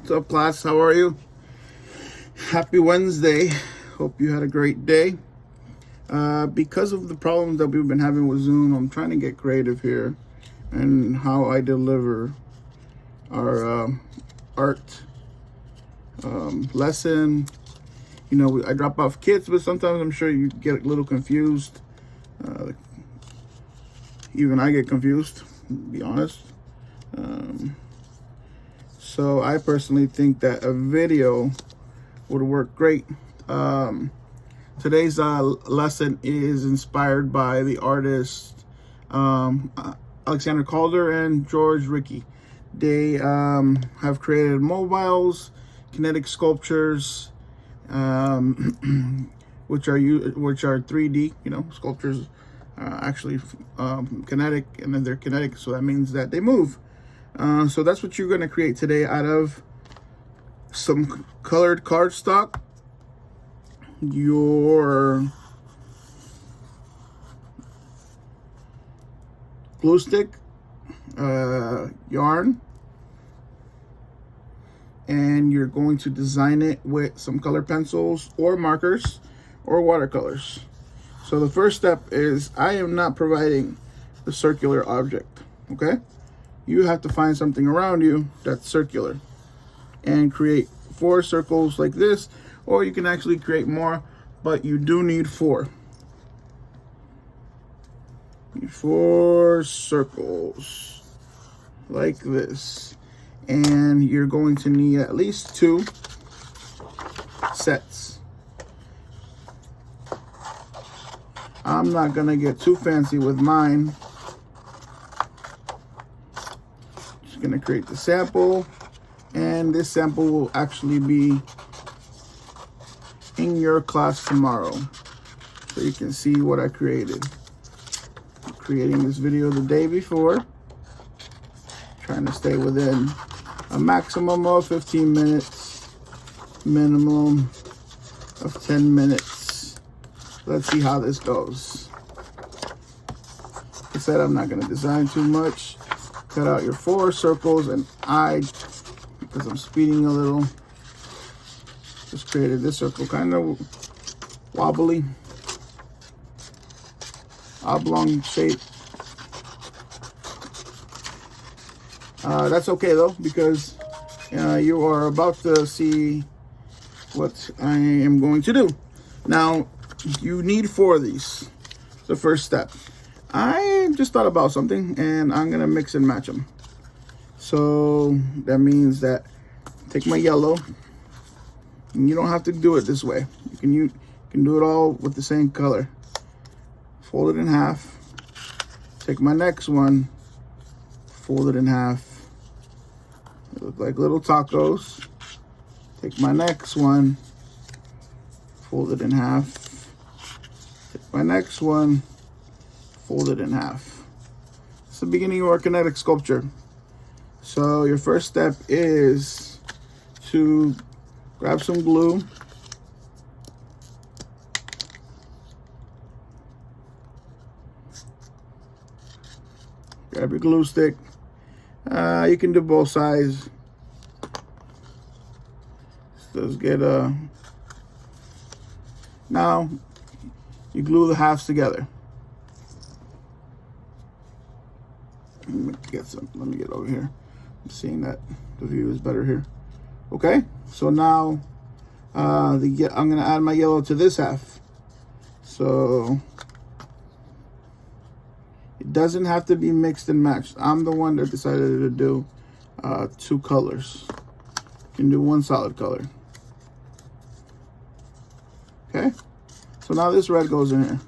What's up, class? How are you? Happy Wednesday. Hope you had a great day. Because of the problems that we've been having with Zoom, I'm trying to get creative here and how I deliver our art lesson. You know, I drop off kits, but sometimes I'm sure you get a little confused. Even I get confused, to be honest. So I personally think that a video would work great. Today's lesson is inspired by the artists Alexander Calder and George Rickey. They have created mobiles, kinetic sculptures, which are 3D. You know, sculptures actually kinetic, and then they're kinetic, so that means that they move. So that's what you're going to create today out of some colored cardstock, your glue stick, yarn, and you're going to design it with some color pencils or markers or watercolors. So the first step is I am not providing the circular object, okay? You have to find something around you that's circular and create 4 circles like this, or you can actually create more, but you do need 4. 4 circles like this, and you're going to need at least 2 sets. I'm not gonna get too fancy with mine. Just gonna create the sample, and this sample will actually be in your class tomorrow, so you can see what I created. I'm creating this video the day before, trying to stay within a maximum of 15 minutes, minimum of 10 minutes. Let's see how this goes. Like I said, I'm not going to design too much. Cut out your 4 circles, and because I'm speeding a little, just created this circle, kind of wobbly, oblong shape. That's okay though, because you are about to see what I am going to do. Now, you need 4 of these. The first step. I just thought about something, and I'm gonna mix and match them. So that means that take my yellow, and you don't have to do it this way. You can do it all with the same color. Fold it in half. Take my next one, fold it in half. They look like little tacos. Take my next one, fold it in half. Take my next one, fold it in half. It's the beginning of our kinetic sculpture. So your first step is to grab some glue. Grab your glue stick. You can do both sides. Let's get now you glue the halves together. Let me get over here. I'm seeing that the view is better here. Okay, so now I'm gonna add my yellow to this half. So it doesn't have to be mixed and matched. I'm the one that decided to do 2 colors. You can do 1 solid color. Okay, so now this red goes in here.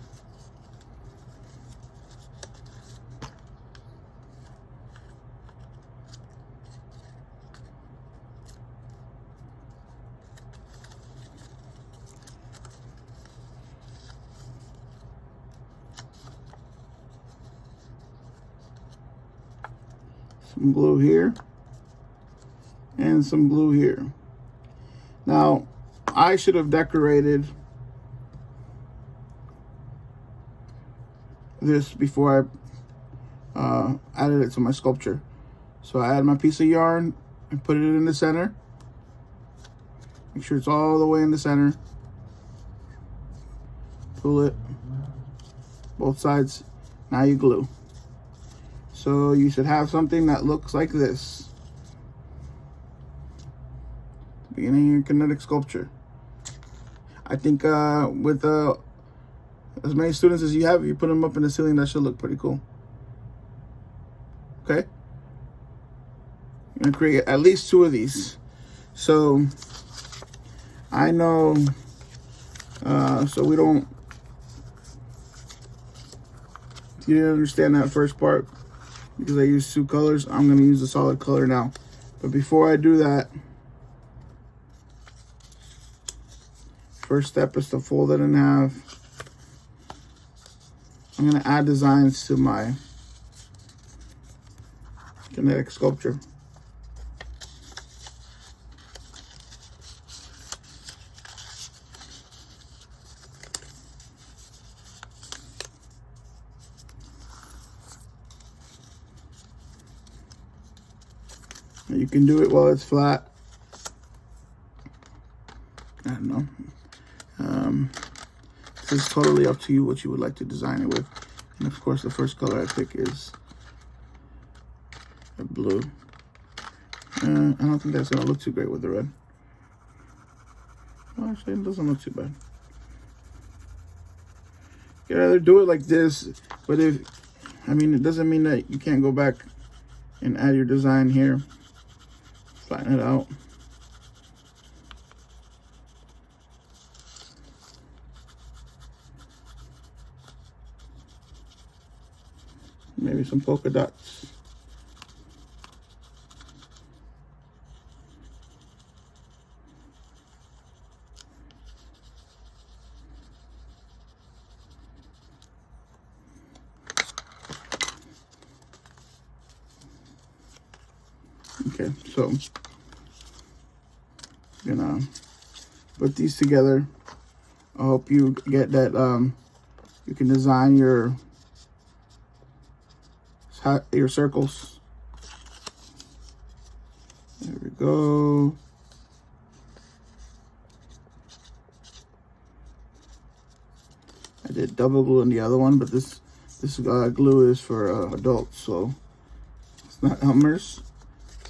Some glue here and some glue here. Now, I should have decorated this before I added it to my sculpture. So I add my piece of yarn and put it in the center, Make sure it's all the way in the center. Pull it, both sides. Now you glue. So you should have something that looks like this. Beginning of your kinetic sculpture. I think with as many students as you have, if you put them up in the ceiling, that should look pretty cool. Okay? You're gonna create at least 2 of these. So I know, so we don't, if you didn't understand that first part, because I used 2 colors, I'm gonna use a solid color now. But before I do that, first step is to fold it in half. I'm gonna add designs to my kinetic sculpture. You can do it while it's flat. I don't know. This is totally up to you what you would like to design it with. And of course, the first color I pick is a blue. I don't think that's gonna look too great with the red. Well, actually, it doesn't look too bad. You can either do it like this, but it doesn't mean that you can't go back and add your design here. Flatten it out. Maybe some polka dots. Okay, so I'm gonna put these together. I hope you get that you can design your circles. There we go. I did double glue in the other one, but this glue is for adults, so it's not Elmer's.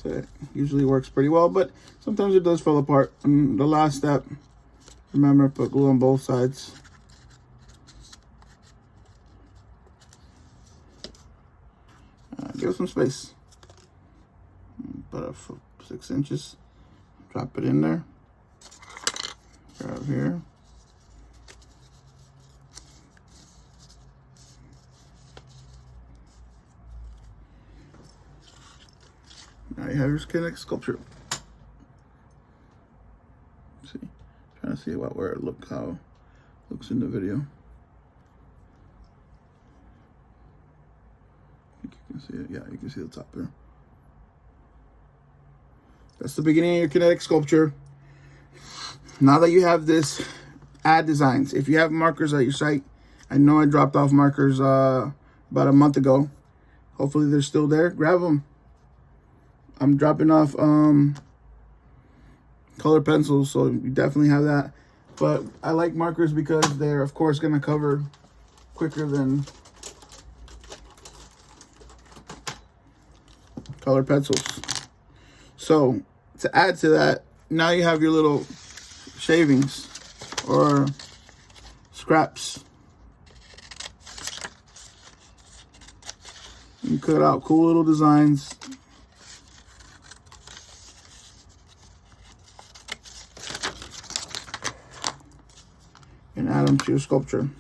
So it usually works pretty well, but sometimes it does fall apart. And the last step, remember, put glue on both sides. Give it some space. Put it for 6 inches. Drop it in there. Grab here. Now you have your kinetic sculpture. Let's see, trying to see where it how it looks in the video. I think you can see it. Yeah, you can see the top there. That's the beginning of your kinetic sculpture. Now that you have this, add designs. If you have markers at your site, I know I dropped off markers about a month ago. Hopefully they're still there. Grab them. I'm dropping off color pencils, so you definitely have that. But I like markers because they're, of course, going to cover quicker than color pencils. So to add to that, now you have your little shavings or scraps. You cut out cool little designs. And add them to your sculpture.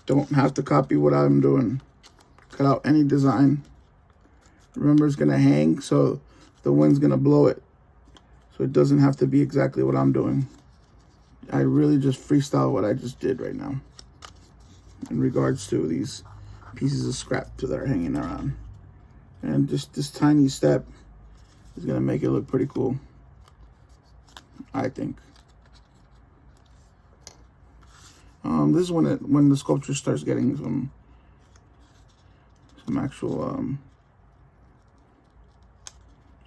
Don't have to copy what I'm doing. Cut out any design. Remember, it's gonna hang, so the wind's gonna blow it. So it doesn't have to be exactly what I'm doing. I really just freestyle what I just did right now in regards to these pieces of scrap that are hanging around. And just this tiny step is gonna make it look pretty cool, I think. This is when the sculpture starts getting some actual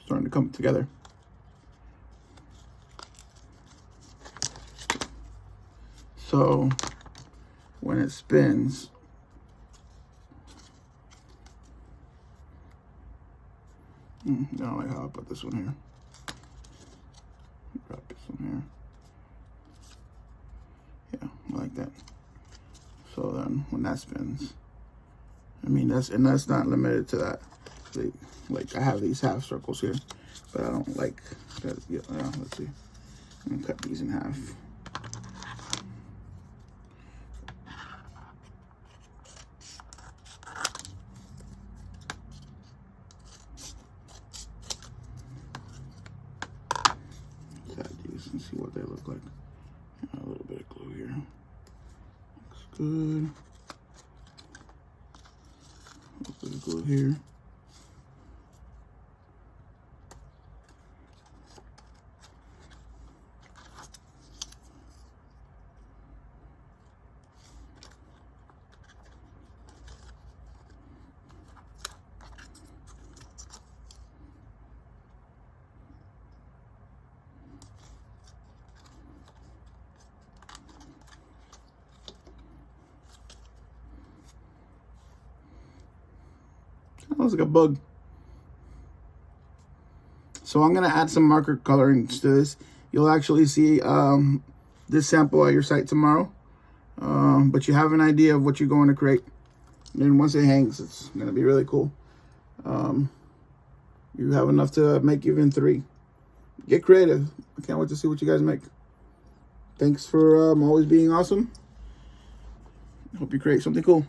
starting to come together. So when it spins, I don't like how I put this one here. Drop this one here. Yeah, I like that. So then when that spins, I mean, that's not limited to that. Like I have these half circles here, but I don't like that. Yeah, let's see. I'm gonna cut these in half. Let's add these and see what they look like. A little bit of glue here. Looks good. A little bit of glue here. That looks like a bug. So I'm gonna add some marker colorings to this. You'll actually see this sample at your site tomorrow, but you have an idea of what you're going to create. And then once it hangs, it's gonna be really cool. You have enough to make even 3. Get creative. I can't wait to see what you guys make. Thanks for always being awesome. Hope you create something cool.